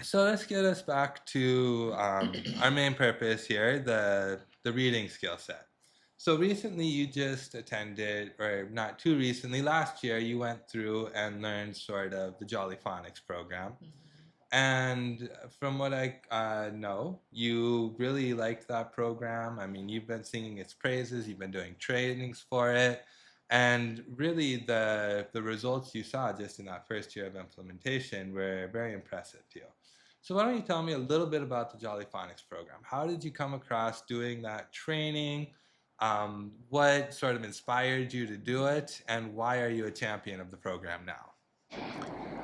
So let's get us back to our main purpose here, the reading skill set. So recently you just attended, or not too recently, last year you went through and learned sort of the Jolly Phonics program. And from what I know, you really liked that program. I mean, you've been singing its praises, you've been doing trainings for it, and really the results you saw just in that first year of implementation were very impressive to you. So why don't you tell me a little bit about the Jolly Phonics program? How did you come across doing that training? What sort of inspired you to do it, and why are you a champion of the program now?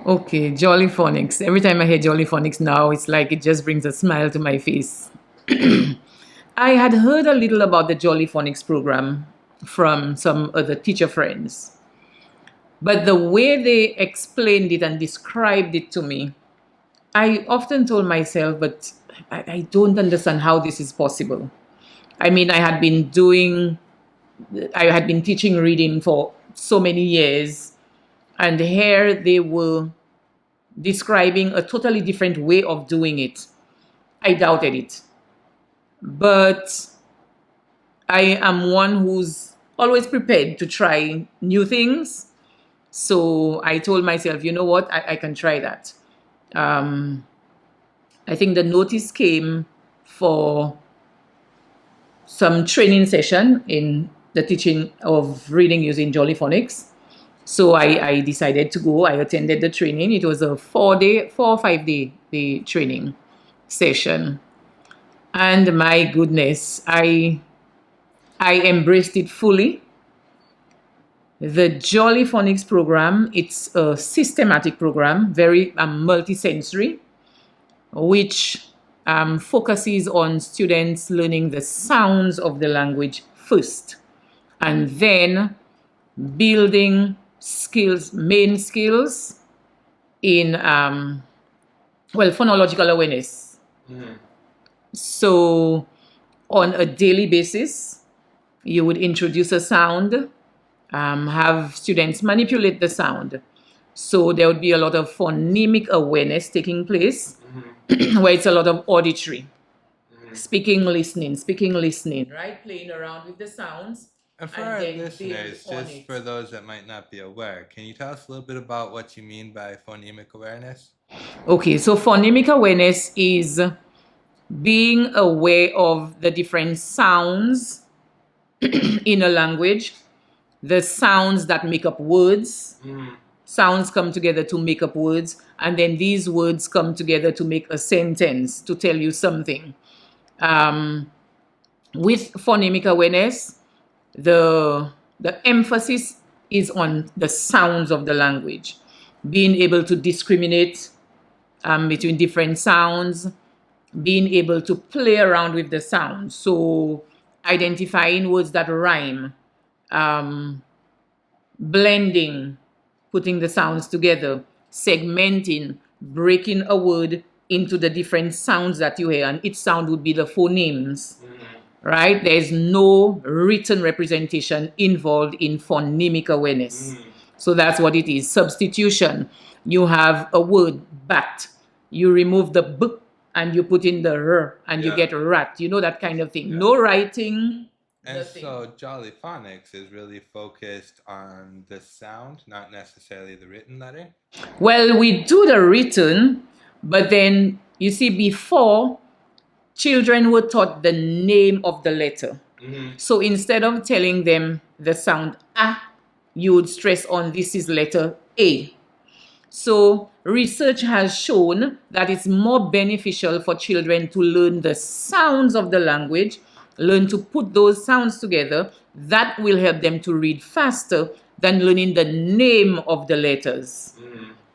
Okay, Jolly Phonics. Every time I hear Jolly Phonics now, it's like it just brings a smile to my face. I had heard a little about the Jolly Phonics program from some other teacher friends, but the way they explained it and described it to me, I often told myself, but I don't understand how this is possible. I mean, I had been teaching reading for so many years, and here they were describing a totally different way of doing it. I doubted it. But I am one who's always prepared to try new things. So I told myself, you know what, I can try that. Um, I think the notice came for some training session in the teaching of reading using Jolly Phonics. So I decided to go. I attended the training. It was a 4 or 5 day training session. And my goodness, I embraced it fully. The Jolly Phonics program, it's a systematic program, very multisensory, which focuses on students learning the sounds of the language first, and then building skills, main skills in, phonological awareness. So on a daily basis, you would introduce a sound, have students manipulate the sound. So there would be a lot of phonemic awareness taking place, where it's a lot of auditory, speaking, listening, right? Playing around with the sounds And for and our then build listeners, on just for it. those that might not be aware, can you tell us a little bit about what you mean by phonemic awareness? Okay, so phonemic awareness is being aware of the different sounds in a language, the sounds that make up words. Sounds come together to make up words, and then these words come together to make a sentence to tell you something. Um, with phonemic awareness, the emphasis is on the sounds of the language, being able to discriminate between different sounds, being able to play around with the sounds. So identifying words that rhyme, um, blending, putting the sounds together, segmenting, breaking a word into the different sounds that you hear, and each sound would be the phonemes, right? There's no written representation involved in phonemic awareness. So that's what it is. Substitution. You have a word, bat. You remove the b and you put in the r and you get rat. You know, that kind of thing. No writing. And so Jolly Phonics is really focused on the sound, not necessarily the written letter. Well, we do the written, but then you see, before, children were taught the name of the letter. So instead of telling them the sound a, you would stress on this is letter A. So research has shown that it's more beneficial for children to learn the sounds of the language, learn to put those sounds together. That will help them to read faster than learning the name of the letters.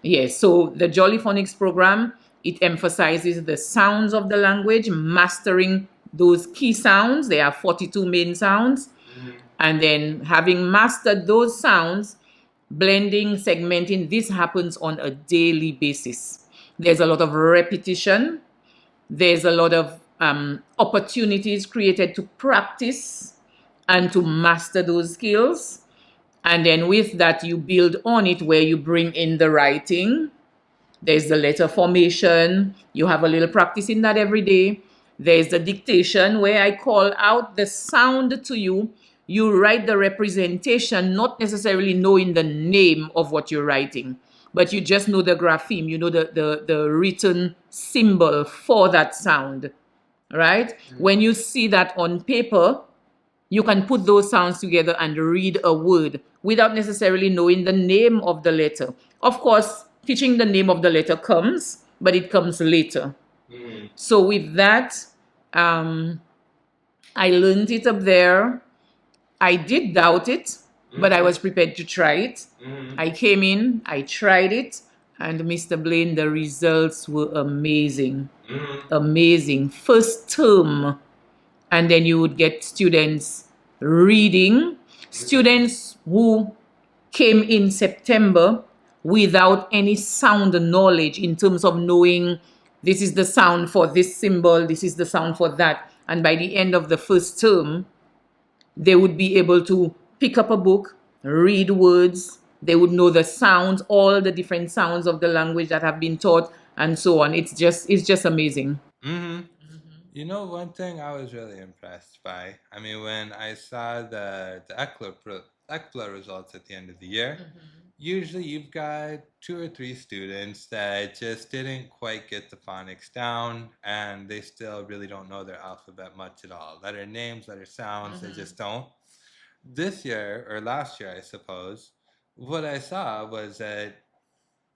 Yes, so the Jolly Phonics program, it emphasizes the sounds of the language, mastering those key sounds. There are 42 main sounds. And then having mastered those sounds, blending, segmenting, this happens on a daily basis. There's a lot of repetition. There's a lot of opportunities created to practice and to master those skills. And then with that, you build on it, where you bring in the writing, There's the letter formation. You have a little practice in that every day. There's the dictation where I call out the sound to you. You write the representation, not necessarily knowing the name of what you're writing, but you just know the grapheme, you know the written symbol for that sound, right? When you see that on paper, you can put those sounds together and read a word without necessarily knowing the name of the letter. Of course, teaching the name of the letter comes, but it comes later. So with that, I learned it up there. I did doubt it, but I was prepared to try it. I came in, I tried it, and Mr. Blaine, the results were amazing. Amazing. First term, and then you would get students reading, students who came in September without any sound knowledge in terms of knowing this is the sound for this symbol, this is the sound for that. And by the end of the first term, they would be able to pick up a book, read words, they would know the sounds, all the different sounds of the language that have been taught, and so on. It's just amazing. Mm-hmm. You know, one thing I was really impressed by, I mean, when I saw the ECLA results at the end of the year, usually you've got two or three students that just didn't quite get the phonics down and they still really don't know their alphabet much at all. Letter names, letter sounds, they just don't. This year, or last year, I suppose, what I saw was that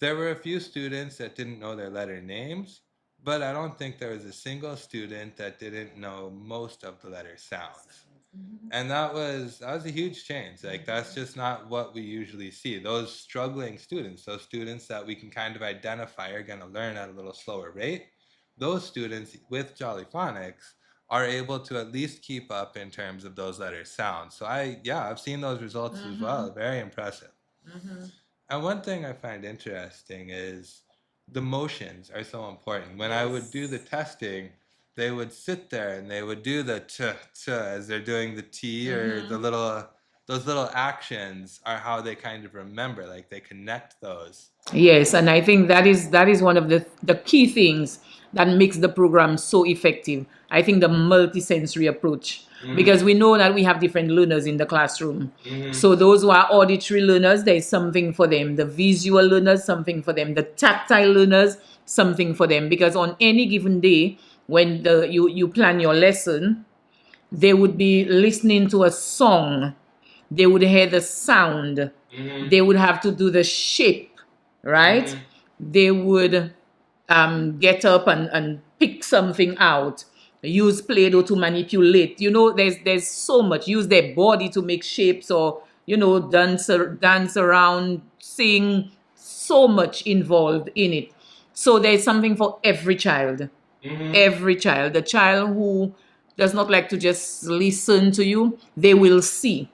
there were a few students that didn't know their letter names, but I don't think there was a single student that didn't know most of the letter sounds. And that was a huge change. Like that's just not what we usually see. Those struggling students, those students that we can kind of identify are going to learn at a little slower rate, those students with Jolly Phonics are able to at least keep up in terms of those letter sounds. So I've seen those results as well. Very impressive. And one thing I find interesting is the motions are so important. When I would do the testing, they would sit there and they would do the ch as they're doing the T or the little those little actions are how they kind of remember, like they connect those. Yes, and I think that is one of the key things that makes the program so effective. I think the multisensory approach, because we know that we have different learners in the classroom. So those who are auditory learners, there is something for them. The visual learners, something for them. The tactile learners, something for them. Because on any given day, when you plan your lesson, they would be listening to a song, they would hear the sound, they would have to do the shape, right? They would get up and pick something out, use Play-Doh to manipulate. There's so much. Use their body to make shapes, or dance around, sing. So much involved in it. So there's something for every child. Every child. The child who does not like to just listen to you, they will see.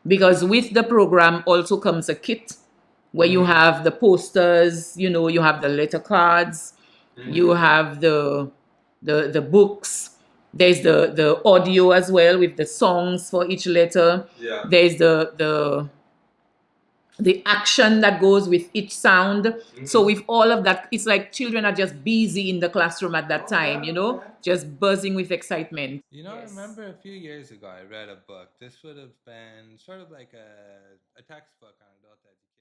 Because with the program also comes a kit where you have the posters, you have the letter cards, you have the books. There's the audio as well with the songs for each letter. Yeah. There's the action that goes with each sound. So with all of that, it's like children are just busy in the classroom at that time, just buzzing with excitement. I remember a few years ago I read a book. This would have been sort of like a textbook on adult education.